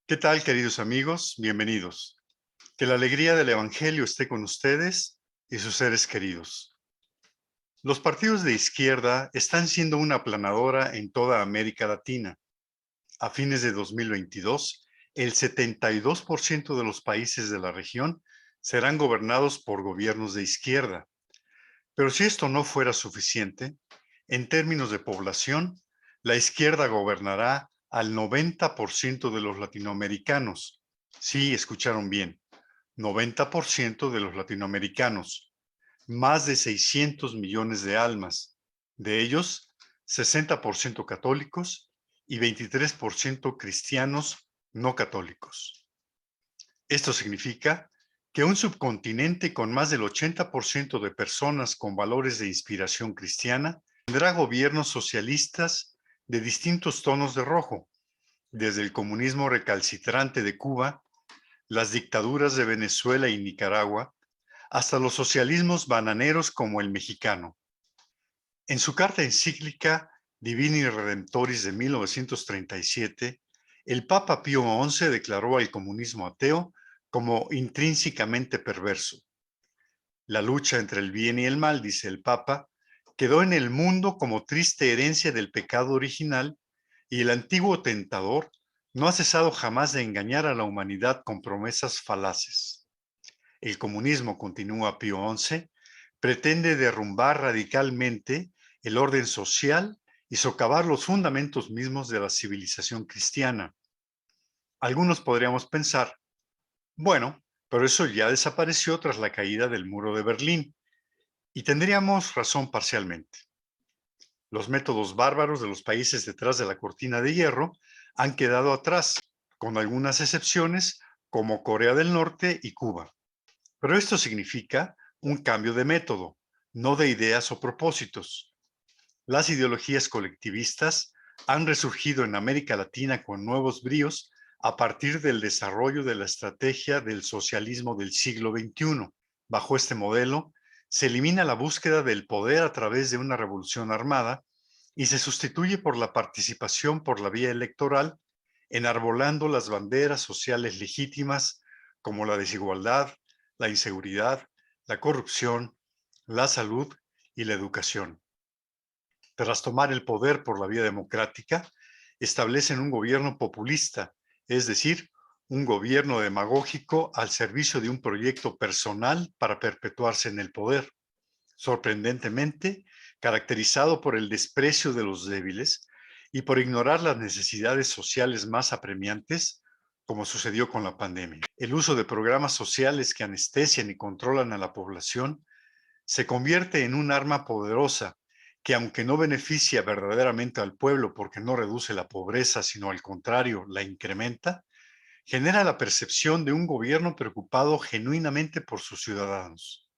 ¿Qué tal, queridos amigos? Bienvenidos. Que la alegría del Evangelio esté con ustedes y sus seres queridos. Los partidos de izquierda están siendo una aplanadora en toda América Latina. A fines de 2022, el 72% de los países de la región serán gobernados por gobiernos de izquierda. Pero si esto no fuera suficiente, en términos de población, la izquierda gobernará al 90% de los latinoamericanos. Sí, escucharon bien, 90% de los latinoamericanos, más de 600 millones de almas, de ellos 60% católicos y 23% cristianos no católicos. Esto significa que un subcontinente con más del 80% de personas con valores de inspiración cristiana tendrá gobiernos socialistas de distintos tonos de rojo, desde el comunismo recalcitrante de Cuba, las dictaduras de Venezuela y Nicaragua, hasta los socialismos bananeros como el mexicano. En su carta encíclica Divini Redemptoris de 1937, el Papa Pío XI declaró al comunismo ateo como intrínsecamente perverso. La lucha entre el bien y el mal, dice el Papa, quedó en el mundo como triste herencia del pecado original y el antiguo tentador no ha cesado jamás de engañar a la humanidad con promesas falaces. El comunismo, continúa Pío XI, pretende derrumbar radicalmente el orden social y socavar los fundamentos mismos de la civilización cristiana. Algunos podríamos pensar, bueno, pero eso ya desapareció tras la caída del muro de Berlín, y tendríamos razón parcialmente. Los métodos bárbaros de los países detrás de la cortina de hierro han quedado atrás, con algunas excepciones como Corea del Norte y Cuba. Pero esto significa un cambio de método, no de ideas o propósitos. Las ideologías colectivistas han resurgido en América Latina con nuevos bríos a partir del desarrollo de la estrategia del socialismo del siglo XXI. Bajo este modelo, se elimina la búsqueda del poder a través de una revolución armada y se sustituye por la participación por la vía electoral, enarbolando las banderas sociales legítimas como la desigualdad, la inseguridad, la corrupción, la salud y la educación. Tras tomar el poder por la vía democrática, establecen un gobierno populista, es decir, un gobierno demagógico al servicio de un proyecto personal para perpetuarse en el poder. Sorprendentemente, caracterizado por el desprecio de los débiles y por ignorar las necesidades sociales más apremiantes, como sucedió con la pandemia. El uso de programas sociales que anestesian y controlan a la población se convierte en un arma poderosa que, aunque no beneficia verdaderamente al pueblo porque no reduce la pobreza, sino al contrario, la incrementa, genera la percepción de un gobierno preocupado genuinamente por sus ciudadanos.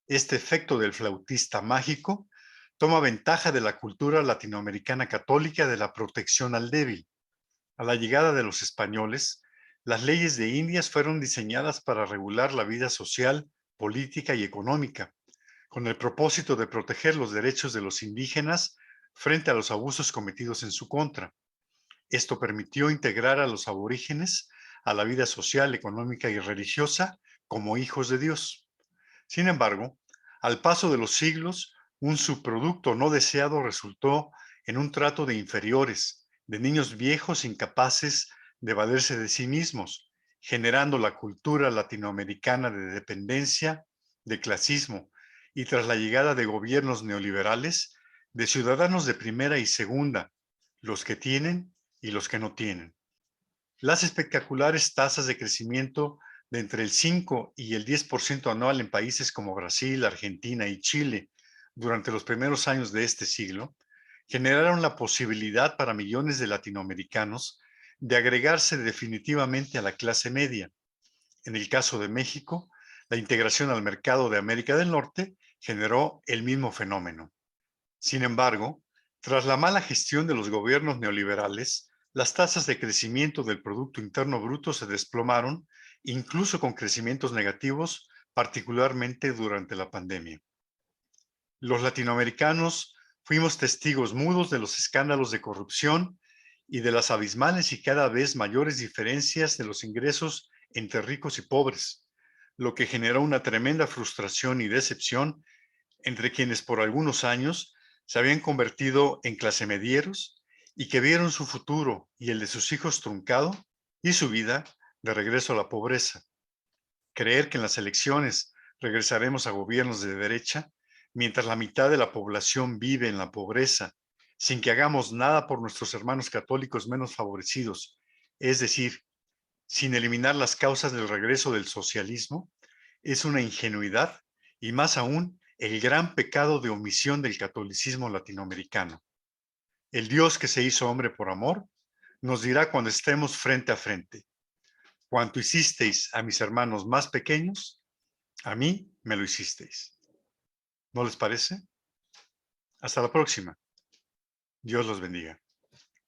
Este efecto del flautista mágico toma ventaja de la cultura latinoamericana católica de la protección al débil. A la llegada de los españoles, las leyes de Indias fueron diseñadas para regular la vida social, política y económica, con el propósito de proteger los derechos de los indígenas frente a los abusos cometidos en su contra. Esto permitió integrar a los aborígenes a la vida social, económica y religiosa como hijos de Dios. Sin embargo, al paso de los siglos, un subproducto no deseado resultó en un trato de inferiores, de niños viejos incapaces de valerse de sí mismos, generando la cultura latinoamericana de dependencia, de clasismo, y tras la llegada de gobiernos neoliberales, de ciudadanos de primera y segunda, los que tienen y los que no tienen. Las espectaculares tasas de crecimiento de entre el 5 y el 10% anual en países como Brasil, Argentina y Chile durante los primeros años de este siglo generaron la posibilidad para millones de latinoamericanos de agregarse definitivamente a la clase media. En el caso de México, la integración al mercado de América del Norte generó el mismo fenómeno. Sin embargo, tras la mala gestión de los gobiernos neoliberales, las tasas de crecimiento del Producto Interno Bruto se desplomaron, incluso con crecimientos negativos, particularmente durante la pandemia. Los latinoamericanos fuimos testigos mudos de los escándalos de corrupción y de las abismales y cada vez mayores diferencias de los ingresos entre ricos y pobres, lo que generó una tremenda frustración y decepción entre quienes por algunos años se habían convertido en clase medieros y que vieron su futuro y el de sus hijos truncado y su vida de regreso a la pobreza. Creer que en las elecciones regresaremos a gobiernos de derecha, mientras la mitad de la población vive en la pobreza, sin que hagamos nada por nuestros hermanos católicos menos favorecidos, es decir, sin eliminar las causas del regreso del socialismo, es una ingenuidad y más aún el gran pecado de omisión del catolicismo latinoamericano. El Dios que se hizo hombre por amor nos dirá cuando estemos frente a frente: cuanto hicisteis a mis hermanos más pequeños, a mí me lo hicisteis. ¿No les parece? Hasta la próxima. Dios los bendiga.